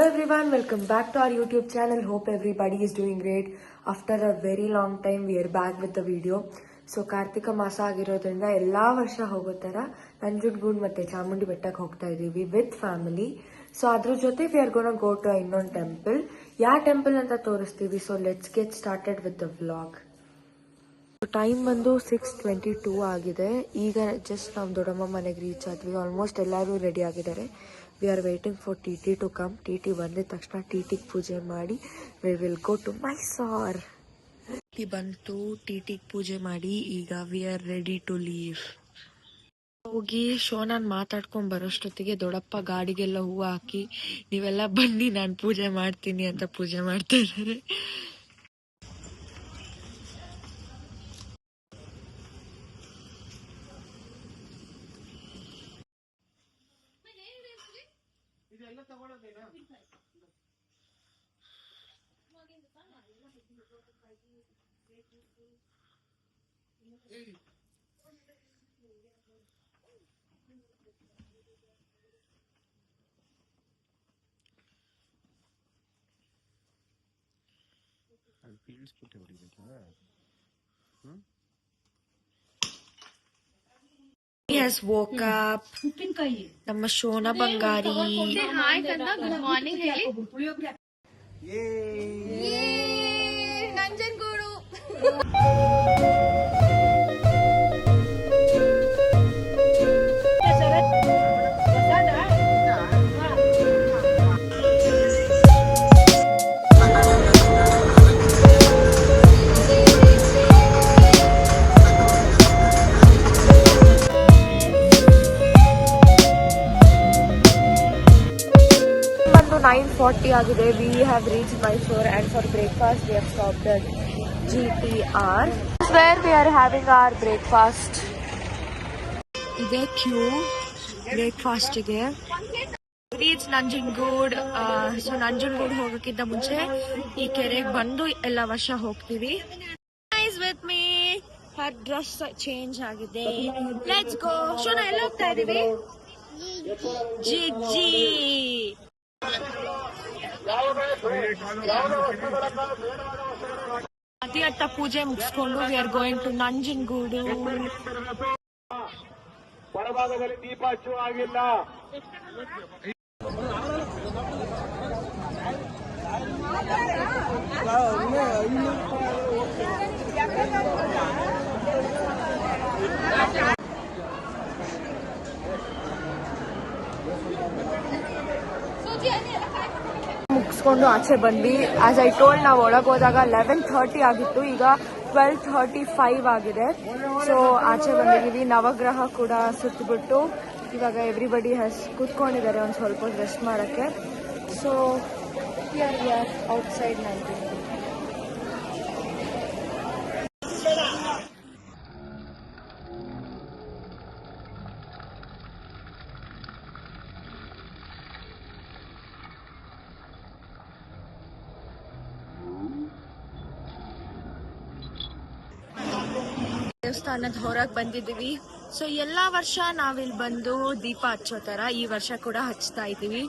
Hello everyone, welcome back to our YouTube channel. Hope everybody is doing great. After a very long time we are back with the video. So Kartika ಮಾಸ ಆಗಿರೋದ್ರಿಂದ ಎಲ್ಲಾ ವರ್ಷ ಹೋಗೋ ತರ ನಂಜನಗೂಡು ಮತ್ತೆ ಚಾಮುಂಡಿ ಬೆಟ್ಟಕ್ಕೆ ಹೋಗ್ತಾ ಇದೀವಿ ವಿತ್ ಫ್ಯಾಮಿಲಿ. ಸೊ ಅದ್ರ ಜೊತೆ we are gonna go to ಇನ್ನೊಂದು ಟೆಂಪಲ್. ಯಾವ ಟೆಂಪಲ್ ಅಂತ ತೋರಿಸ್ತೀವಿ. So let's get started with the vlog. Time ಬಂದು 6:22 ಆಗಿದೆ. ಈಗ ಜಸ್ಟ್ ನಾವು ದೊಡ್ಡಮ್ಮ ಮನೆಗೆ ರೀಚ್ ಆದ್ವಿ. ಆಲ್ಮೋಸ್ಟ್ ಎಲ್ಲರೂ ರೆಡಿ ಆಗಿದ್ದಾರೆ. We are waiting for T to come. T ಬಂದಿದ ತಕ್ಷಣ ಟಿಗೆ ಪೂಜೆ ಮಾಡಿ we will go to Mysore. T ಬಂತು, ಟಿಗೆ ಪೂಜೆ ಮಾಡಿ ಈಗ we are ready to leave. ಹೋಗಿ ಶೋನಾನ್ ಮಾತಾಡ್ಕೊಂಡ್ ಬರೋಷ್ಟೊತ್ತಿಗೆ ದೊಡ್ಡಪ್ಪ ಗಾಡಿಗೆಲ್ಲ ಹೂವು ಹಾಕಿ ನೀವೆಲ್ಲ ಬನ್ನಿ ನಾನು ಪೂಜೆ ಮಾಡ್ತೀನಿ ಅಂತ ಪೂಜೆ ಮಾಡ್ತಾ ಇದ್ದಾರೆ. He has woke up. ನಮ್ಮ ಶೋನಾ ಬಂಗಾರಿ. ಗುಡ್ ಮಾರ್ನಿಂಗ್ ಹೇಳಿ. ನಂಜನಗೂಡು. ಬಂದು 9:40 ಆಗಿದೆ. We have reach Mysore and for breakfast we have stopped at GTR where we are having our breakfast. ಇದೆ ಕ್ಯೂ ಬ್ರೇಕ್ಫಾಸ್ಟ್ ಗೆ. ರೀಚ್ ನಂಜನಗೂಡ್. ಸೊ ನಂಜನಗೂಡ್ ಹೋಗಕ್ಕಿಂತ ಮುಂಚೆ ಈ ಕೆರೆಗೆ ಬಂದು ಎಲ್ಲ ವರ್ಷ ಹೋಗ್ತೀವಿ. With me her dress change ಆಗಿದೆ. Let's go. ಶೋನಾ ಎಲ್ಲ ಹೋಗ್ತಾ ಇದೀವಿ. ಜಿಜ್ಜಿ ಅತಿಯಟ್ಟ ಪೂಜೆ ಮುಗಿಸ್ಕೊಂಡು we are going to Nanjangud. ಹೊರಭಾಗದಲ್ಲಿ ದೀಪ ಹಚ್ಚು ಆಗಿಲ್ಲ. ಮುಗಿಸ್ಕೊಂಡು ಆಚೆ ಬಂದ್ವಿ. ಆಸ್ ಐ ಟೋಲ್ಡ್ ನಾವು ಒಳಗೆ ಹೋದಾಗ 11:30 ಆಗಿತ್ತು. ಈಗ 12:35 ಆಗಿದೆ. ಸೊ ಆಚೆ ಬಂದಿದ್ದೀವಿ. ನವಗ್ರಹ ಕೂಡ ಸುತ್ತಬಿಟ್ಟು ಇವಾಗ ಎವ್ರಿಬಡಿ ಹ್ಯಾಸ್ ಕೂತ್ಕೊಂಡಿದ್ದಾರೆ ಒಂದು ಸ್ವಲ್ಪ ರೆಸ್ಟ್ ಮಾಡೋಕ್ಕೆ. So outside Nanjangud. ದೇವಸ್ಥಾನದ ಹೊರಗೆ ಬಂದಿದ್ದೀವಿ. ಸೊ ಎಲ್ಲಾ ವರ್ಷ ನಾವಿಲ್ಲಿ ಬಂದು ದೀಪ ಹಚ್ಚೋ ತರ ಈ ವರ್ಷ ಕೂಡ ಹಚ್ತಾ ಇದ್ದೀವಿ.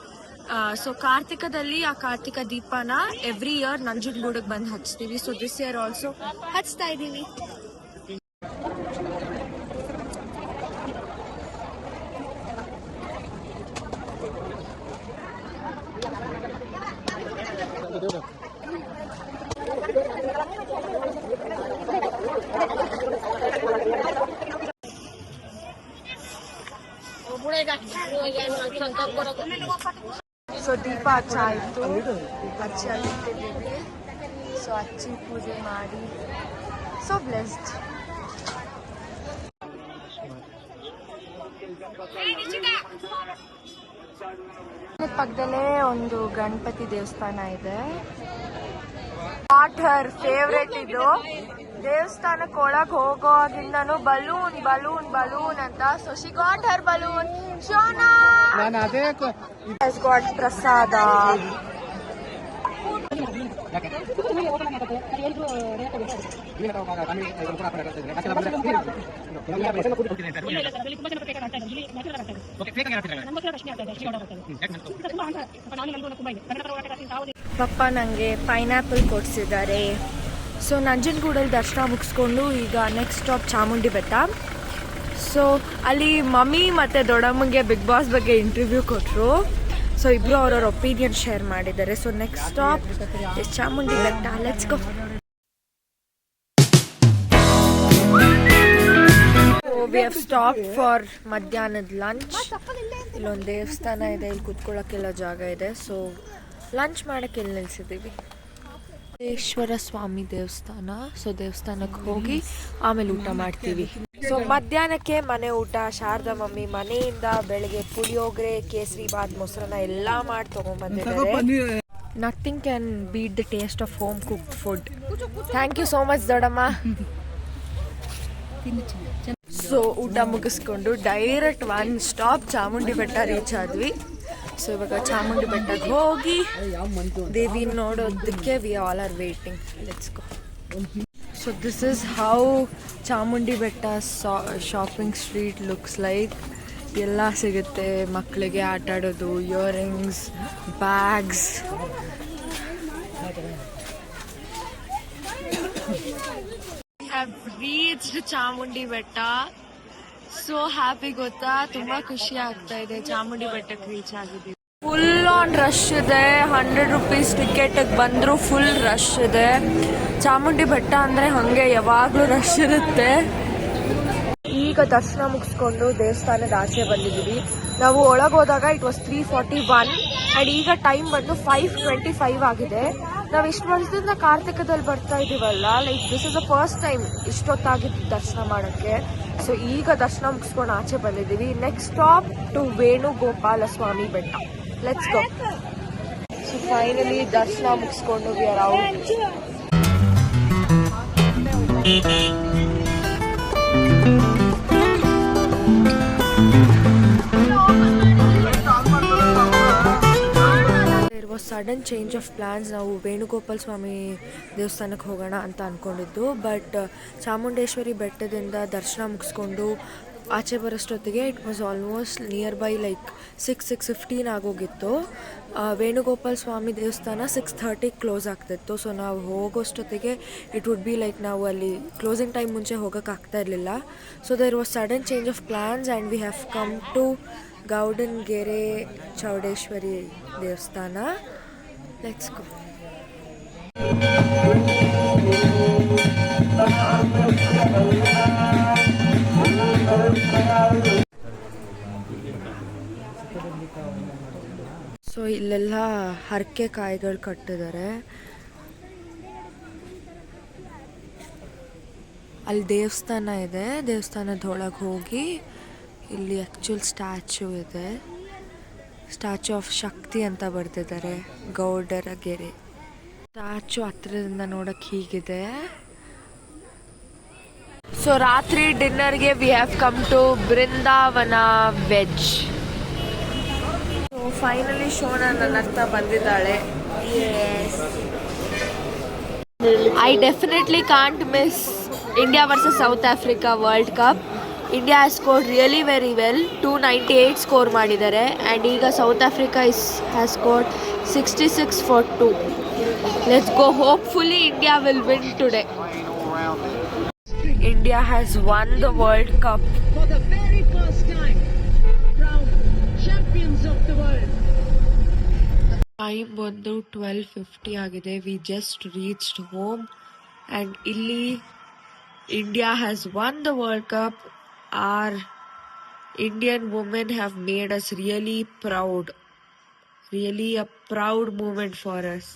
ಸೊ ಕಾರ್ತಿಕದಲ್ಲಿ ಆ ಕಾರ್ತಿಕ ದೀಪನ ಎವ್ರಿ ಇಯರ್ ನಂಜನಗೂಡಿಗೆ ಬಂದು ಹಚ್ತೀವಿ. ಸೊ ದಿಸ್ ಇಯರ್ ಆಲ್ಸೋ ಹಚ್ತಾ ಇದ್ದೀವಿ. ಸೊ ದೀಪ ಹಚ್ಚಾಯಿತು. ಹಚ್ಚಿ ಹಚ್ಚಿಟ್ಟಿದ್ದೀವಿ. ಸೊ ಹಚ್ಚಿ ಪೂಜೆ ಮಾಡಿ ಸೊ ಬ್ಲೆಸ್ಡ್. ಪಕ್ಕದಲ್ಲೇ ಒಂದು ಗಣಪತಿ ದೇವಸ್ಥಾನ ಇದೆ. ವಾಟರ್ ಫೇವ್ರೆಟ್ ಇದು. ದೇವಸ್ಥಾನಕ್ಕೆ ಒಳಗೆ ಹೋಗೋವಾಗಿಂದನು ಬಲೂನ್ ಬಲೂನ್ ಬಲೂನ್ ಅಂತ. So she got her balloon. Shona has got ಪ್ರಸಾದ. ಪಪ್ಪ ನನಗೆ ಪೈನಾಪಲ್ ಕೊಡಿಸಿದ್ದಾರೆ. ಸೊ ನಂಜನಗೂಡಲ್ಲಿ ದರ್ಶನ ಮುಗಿಸ್ಕೊಂಡು ಈಗ ನೆಕ್ಸ್ಟ್ ಸ್ಟಾಪ್ ಚಾಮುಂಡಿ ಬೆಟ್ಟ. ಸೊ ಅಲ್ಲಿ ಮಮ್ಮಿ ಮತ್ತು ದೊಡ್ಡಮ್ಮಂಗೆ ಬಿಗ್ ಬಾಸ್ ಬಗ್ಗೆ ಇಂಟರ್ವ್ಯೂ ಕೊಟ್ಟರು. ಸೊ ಇಬ್ಬರು ಅವ್ರವ್ರ ಒಪಿನಿಯನ್ ಶೇರ್ ಮಾಡಿದ್ದಾರೆ. ಸೊ ನೆಕ್ಸ್ಟ್ ಸ್ಟಾಪ್ ಚಾಮುಂಡಿ ಬೆಟ್ಟ. Let's go. We have stop for ಮಧ್ಯಾಹ್ನದ ಲಂಚ್. ಇಲ್ಲೊಂದು ದೇವಸ್ಥಾನ ಇದೆ, ಇಲ್ಲಿ ಕುತ್ಕೊಳ್ಳೋಕ್ಕೆಲ್ಲ ಜಾಗ ಇದೆ. ಸೊ ಲಂಚ್ ಮಾಡೋಕ್ಕೆ ಇಲ್ಲಿ ನಿಲ್ಸಿದ್ದೀವಿ. ೇಶ್ವರ ಸ್ವಾಮಿ ದೇವಸ್ಥಾನ. ಸೊ ದೇವಸ್ಥಾನಕ್ಕೆ ಹೋಗಿ ಆಮೇಲೆ ಊಟ ಮಾಡ್ತೀವಿ. ಸೊ ಮಧ್ಯಾಹ್ನಕ್ಕೆ ಮನೆ ಊಟ. ಶಾರದಾ ಮಮ್ಮಿ ಮನೆಯಿಂದ ಬೆಳಗ್ಗೆ ಪುಳಿಯೋಗರೆ, ಕೇಸರಿ ಬಾತ್, ಮೊಸರನ್ನ ಎಲ್ಲ ಮಾಡಿ ತೊಗೊಂಡ್ಬಂದಿದ್ದಾರೆ. Nothing can beat the taste of home cooked food. Thank you so much ದೊಡ್ಡಮ್ಮ. ಸೊ ಊಟ ಮುಗಿಸ್ಕೊಂಡು ಡೈರೆಕ್ಟ್ ಒನ್ ಸ್ಟಾಪ್ ಚಾಮುಂಡಿ ಬೆಟ್ಟ ರೀಚ್ ಆದ್ವಿ. ಸೊ ಇವಾಗ ಚಾಮುಂಡಿ ಬೆಟ್ಟಕ್ಕೆ ಹೋಗಿ ದೇವಿ ನೋಡೋದಕ್ಕೆ we all are waiting. Let's go. So this is how Chamundi ಬೆಟ್ಟ ಶಾಪಿಂಗ್ ಸ್ಟ್ರೀಟ್ ಲುಕ್ಸ್ ಲೈಕ್. ಎಲ್ಲ ಸಿಗುತ್ತೆ ಮಕ್ಕಳಿಗೆ ಆಟ ಆಡೋದು, earrings, bags. have reached Chamundi Betta. So happy ಗೊತ್ತಾ, ತುಂಬಾ ಖುಷಿ ಆಗ್ತಾ ಇದೆ. ಚಾಮುಂಡಿ ಬೆಟ್ಟಕ್ಕೆ ರೀಚ್ ಆಗಿದ್ದೀವಿ. ಫುಲ್ ಆನ್ ರಶ್ ಇದೆ. 100 ರೂಪೀಸ್ ಟಿಕೆಟಿಗೆ ಬಂದರೂ ಫುಲ್ ರಶ್ ಇದೆ. ಚಾಮುಂಡಿ ಬೆಟ್ಟ ಅಂದರೆ ಹಾಗೆ ಯಾವಾಗಲೂ ರಶ್ ಇರುತ್ತೆ. ಈಗ ದರ್ಶನ ಮುಗಿಸ್ಕೊಂಡು ದೇವಸ್ಥಾನದ ಆಚೆ ಬಂದಿದ್ದೀವಿ. ನಾವು ಒಳಗೆ ಹೋದಾಗ ಇಟ್ ವಾಸ್ 3:41 ಆ್ಯಂಡ್ ಈಗ ಟೈಮ್ ಬಂದು 5:25 ಆಗಿದೆ. ನಾವು ಇಷ್ಟು ವರ್ಷದಿಂದ ಕಾರ್ತಿಕದಲ್ಲಿ ಬರ್ತಾ ಇದ್ದೀವಲ್ಲ, like this is the first time ಇಷ್ಟೊತ್ತಾಗಿದ್ದು ದರ್ಶನ ಮಾಡೋಕ್ಕೆ. ಸೊ ಈಗ ದರ್ಶನ ಮುಗಿಸ್ಕೊಂಡು ಆಚೆ ಬಂದಿದ್ದೀವಿ. Next stop to Venugopala Swamy Betta. Let's go. So finally ದರ್ಶನ ಮುಗಿಸ್ಕೊಂಡು we are out. Sudden change of plans. ನಾವು ವೇಣುಗೋಪಾಲ ಸ್ವಾಮಿ ದೇವಸ್ಥಾನಕ್ಕೆ ಹೋಗೋಣ ಅಂತ ಅಂದ್ಕೊಂಡಿದ್ದು, ಬಟ್ ಚಾಮುಂಡೇಶ್ವರಿ ಬೆಟ್ಟದಿಂದ ದರ್ಶನ ಮುಗಿಸ್ಕೊಂಡು ಆಚೆ ಬರೋಷ್ಟೊತ್ತಿಗೆ it was almost nearby like 6:15 ಆಗೋಗಿತ್ತು. ವೇಣುಗೋಪಾಲ ಸ್ವಾಮಿ ದೇವಸ್ಥಾನ 6:30 ಕ್ಲೋಸ್ ಆಗ್ತಿತ್ತು. ಸೊ ನಾವು ಹೋಗೋಷ್ಟೊತ್ತಿಗೆ ಇಟ್ ವುಡ್ ಬಿ ಲೈಕ್ ನಾವು ಅಲ್ಲಿ ಕ್ಲೋಸಿಂಗ್ ಟೈಮ್ ಮುಂಚೆ ಹೋಗೋಕ್ಕಾಗ್ತಾ ಇರಲಿಲ್ಲ. So there was sudden change of plans and we have come to Gowdanagere Chowdeshwari ದೇವಸ್ಥಾನ. Let's go. ಸೊ ಇಲ್ಲೆಲ್ಲ ಹರಕೆ ಕಾಯಿಗಳು ಕಟ್ಟಿದ್ದಾರೆ. ಅಲ್ಲಿ ದೇವಸ್ಥಾನ ಇದೆ. ದೇವಸ್ಥಾನದ ಒಳಗೆ ಹೋಗಿ ಇಲ್ಲಿ ಆ್ಯಕ್ಚುಲ್ ಸ್ಟ್ಯಾಚ್ಯೂ ಇದೆ. ಸ್ಟ್ಯಾಚ್ಯೂ ಆಫ್ ಶಕ್ತಿ ಅಂತ ಬರ್ತಿದ್ದಾರೆ, ಗೌಡರ ಗೆರೆ. ಸ್ಟ್ಯಾಚ್ಯೂ ಹತ್ತಿರದಿಂದ ನೋಡಕ್ಕೆ ಹೀಗಿದೆ. ಸೊ ರಾತ್ರಿ ಡಿನ್ನರ್ಗೆ we have come to Brindavana veg. So finally Shona ನನ್ನ ಹತ್ರ ಬಂದಿದ್ದಾಳೆ. I definitely can't miss India versus South Africa World Cup. India has scored really very well. 298 score ಮಾಡಿದ್ದಾರೆ and ಈಗ South Africa has scored 66 for 2. Let's go. Hopefully India will win today. India has won the World Cup for the very first time. Proud champions of the world. Time ಬಂದು 12:50 ಆಗಿದೆ. We just reached home and ಇಲ್ಲಿ India has won the World Cup. Our Indian women have made us really proud. Really a proud moment for us.